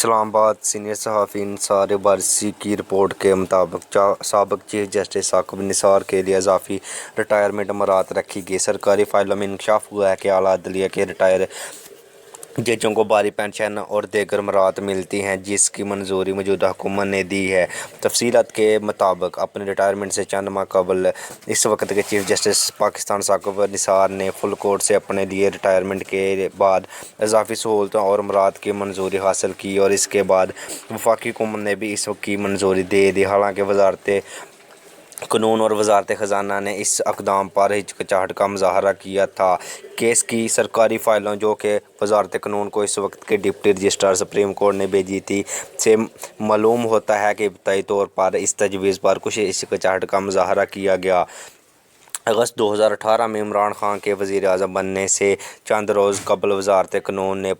Islamabad senior सहाफ़ी इंसार वारसी की report के मुताबिक साबिक़ चीफ जस्टिस साकिब निसार के लिए इजाफी रिटायरमेंट मराहत रखी गई। सरकारी फाइलों में इंकशाफ हुआ है कि आला अदलिया के रिटायर जजों को बारी पेंशन और दीगर मराहत मिलती हैं, जिसकी मंजूरी मौजूदा हुकूमत ने दी है। तफसीलात के मुताबिक अपने रिटायरमेंट से चंद माह कबल इस वक्त के चीफ जस्टिस पाकिस्तान साकिब निसार ने फुल कोर्ट से अपने लिए रिटायरमेंट के बाद इजाफी सहूलतों और मराहत की मंजूरी हासिल की और इसके बाद वफाकी हुकूमत ने भी इसकी मंजूरी दे दी। हालांकि वजारत कानून और वजारत ख़जाना ने इस इक़दाम पर हिचकिचाहट का मुज़ाहरा किया था। केस की सरकारी फ़ाइलों, जो कि वजारत कानून को इस वक्त के डिप्टी रजिस्ट्रार सुप्रीम कोर्ट ने भेजी थी, से मालूम होता है कि इब्तदाई तौर पर इस तजवीज़ पर कुछ हिचकिचाहट का मुज़ाहरा किया गया। अगस्त 2018 में इमरान खान के वज़ीर-ए-आज़म बनने से चंद रोज़ कबल वजारत कानून ने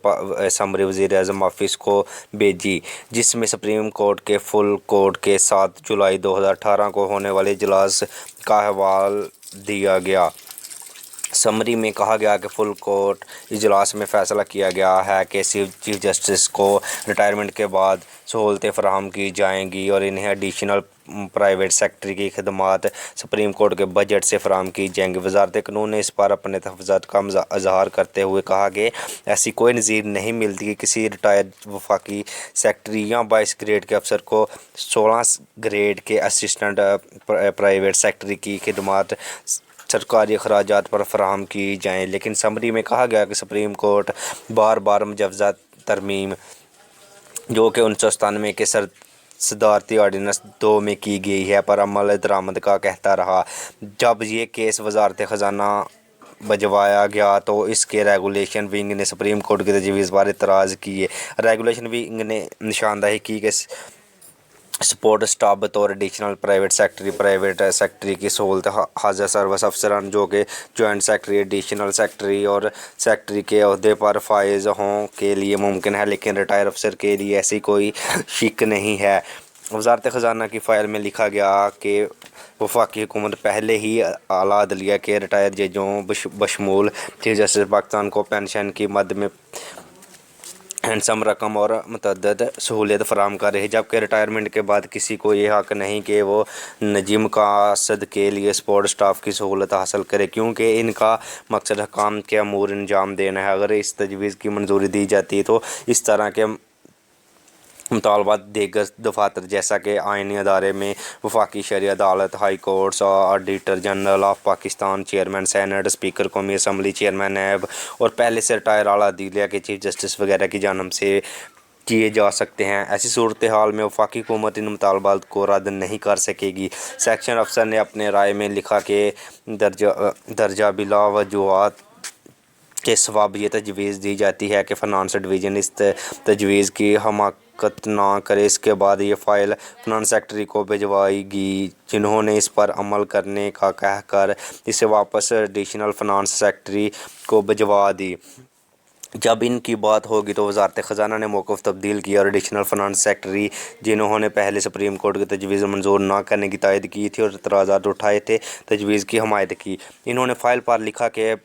समरी वज़ीर-ए-आज़म ऑफिस को भेजी, जिसमें सुप्रीम कोर्ट के फुल कोर्ट के 7 जुलाई 2018 को होने वाले इजलास का अहवाल दिया गया। समरी में कहा गया कि फुल कोर्ट इजलास में फ़ैसला किया गया है कि चीफ जस्टिस को रिटायरमेंट के बाद सहूलतें फराहम की जाएंगी और इन्हें एडिशनल प्राइवेट सेक्टर की खदमात सुप्रीम कोर्ट के बजट से फराहम की जाएंगी। वजारत कानून ने इस पर अपने तहफ़्फ़ुज़ात का इज़हार करते हुए कहा कि ऐसी कोई नज़ीर नहीं मिलती कि किसी रिटायर्ड वफाकी सेक्रेटरी या 22 ग्रेड के अफसर को 16 ग्रेड के असिस्टेंट प्राइवेट सेक्रेटरी की खदमात सरकारी अखराजात पर फराहम की जाएँ। लेकिन समरी में कहा गया कि सुप्रीम कोर्ट बार बार मुजव्वज़ा तरमीम, जो कि 1997 के सदारती ऑर्डिनेंस 2 में की गई है, पर अमल दरामद का कहता रहा। जब ये केस वजारत ख़जाना भिजवाया गया तो इसके रेगुलेशन विंग ने सुप्रीम कोर्ट की तजवीज़ पर इतराज़ किए। रेगुलेशन विंग ने निशानदही की कि सपोर्ट स्टाफ बतौर एडिशनल प्राइवेट सेक्रेटरी की सहूलत हाज़र सर्विस अफसरान, जो कि जॉइंट सेक्रेटरी, एडिशनल सेक्रेटरी और सेक्रेटरी के अहदे पर फाइज हों के लिए मुमकिन है, लेकिन रिटायर अफसर के लिए ऐसी कोई शिक नहीं है। वजारत ख़जाना की फ़ाइल में लिखा गया कि वफाकी हुकूमत पहले ही आला अदलिया के रिटायर जजों बशमूल चीफ जस्टिस पाकिस्तान को पेंशन की मद में हैंडसम रकम और मुतअद्दिद सहूलियत फराहम कर रही है, जबकि रिटायरमेंट के बाद किसी को ये हक़ नहीं कि वो नजीम मक़ासद के लिए सपोर्ट स्टाफ की सहूलत हासिल करे, क्योंकि इनका मकसद हकाम के अमूर अंजाम देना है। अगर इस तजवीज़ की मंजूरी दी जाती है तो इस तरह के मुतालबात दीगर दफातर जैसा कि आइनी अदारे में वफाकी शरई अदालत, high courts, auditor general of Pakistan, chairman senate, speaker कौमी असम्बली, चेयरमैन नैब और पहले से रिटायर आला अदलिया के चीफ जस्टिस वगैरह की जानिब से किए जा सकते हैं। ऐसी सूरत हाल में वफाकी हुकूमत इन मुतालबात को रद्द नहीं कर सकेगी। सेक्शन अफसर ने अपने राय में लिखा कि दर्जा बिला वजूहात के सवाब ये तजवीज़ दी जाती है कि फ़ाइनेंस डिवीज़न इस तजवीज़ की हमाकत ना करे। इसके बाद ये फ़ाइल फाइनेंस सेक्रेटरी को भिजवाएगी, जिन्होंने इस पर अमल करने का कहकर इसे वापस एडिशनल फाइनेंस सेक्रेटरी को भिजवा दी। जब इनकी बात होगी तो वजारत ख़जाना ने मौक़िफ़ तब्दील किया और एडिशनल फाइनेंस सेक्रेटरी, जिन्होंने पहले सुप्रीम कोर्ट की तजवीज़ मंजूर ना करने की तायद की थी और एतराज़ात उठाए थे, तजवीज़ की हमायत की। इन्होंने फ़ाइल पर लिखा कि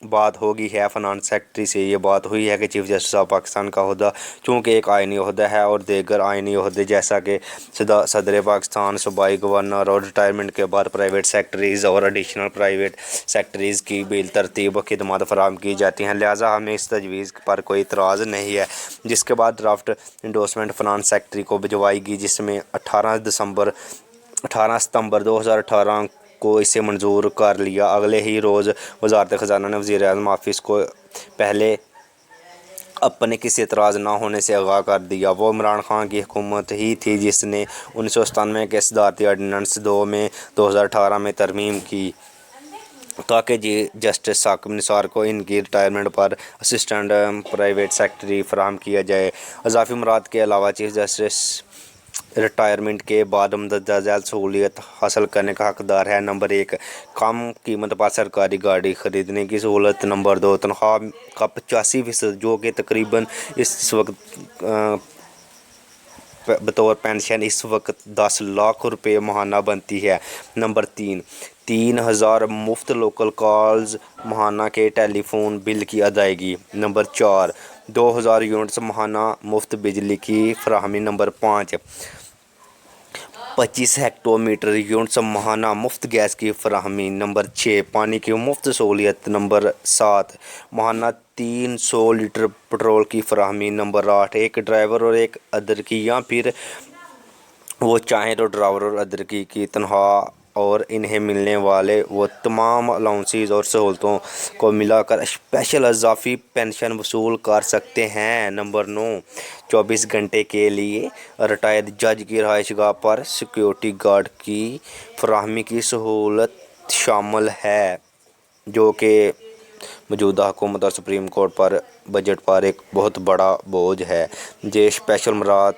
बात होगी है फाइनेंस सेक्रेटरी से ये बात हुई है कि चीफ जस्टिस ऑफ पाकिस्तान का ओहदा चूँकि एक आइनी ओहदा है और दीगर आइनी ओहदे जैसा कि सदर पाकिस्तान, सूबाई गवर्नर और रिटायरमेंट के बाद प्राइवेट सेक्रेटरीज़ और एडिशनल प्राइवेट सेक्रेटरीज़ की बिलतरतीब खिदमत फराहम की जाती हैं, लिहाजा हमें इस तजवीज़ पर कोई इतराज़ नहीं है। जिसके बाद ड्राफ्ट इंडोर्समेंट फाइनेंस सेक्रेटरी को भिजवाएगी, जिसमें 18 सितंबर 2018 को इसे मंजूर कर लिया। अगले ही रोज़ वजारत ख़जाना ने वज़ीर-ए-आज़म ऑफिस को पहले अपने किसी एतराज़ ना होने से आगाह कर दिया। वो इमरान खान की हुकूमत ही थी जिसने 1997 के सदारती ऑर्डिनेंस 2 में 2018 में तरमीम की ताकि जस्टिस साकिब निसार को इनकी रिटायरमेंट पर असिस्टेंट प्राइवेट सेक्रेटरी फराहम किया जाए। इजाफी मराहत के अलावा चीफ जस्टिस रिटायरमेंट के बाद मुंदरजा सहूलियत हासिल करने का हकदार है। नंबर 1, कम कीमत पर सरकारी गाड़ी ख़रीदने की सहूलत। नंबर 2, तनख्वाह का 85%, जो कि तकरीबन इस वक्त बतौर पेंशन इस वक्त 10 लाख रुपये माहाना बनती है। नंबर 3, 3000 मुफ्त लोकल कॉल्स माहाना के टेलीफोन बिल की अदायगी। नंबर 4, 2000 यूनिट्स माहाना मुफ्त बिजली की फराहमी। नंबर 5, 25 हेक्टोमीटर यूनिट्स माहाना मुफ्त गैस की फराहमी। नंबर 6, पानी की मुफ्त सहूलियत। नंबर 7, माहाना 300 लीटर पेट्रोल की फराहमी। नंबर 8, एक ड्राइवर और एक अदरकी या फिर वो चाहें तो ड्राइवर और अदरकी की तनख्वाह और इन्हें मिलने वाले वो तमाम अलाउंसेस और सहूलतों को मिलाकर स्पेशल इजाफी पेंशन वसूल कर सकते हैं। नंबर 9, 24 घंटे के लिए रिटायर्ड जज की रहायशगाह पर सिक्योरिटी गार्ड की फराहमी की सहूलत शामिल है, जो कि मौजूदा हुकूमत और सुप्रीम कोर्ट पर बजट पर एक बहुत बड़ा बोझ है। ये स्पेशल मराद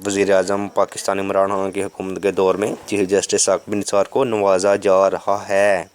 वज़ीर-ए-आज़म पाकिस्तान इमरान खान की हुकूमत के दौर में चीफ जस्टिस साकिब निसार को नवाजा जा रहा है।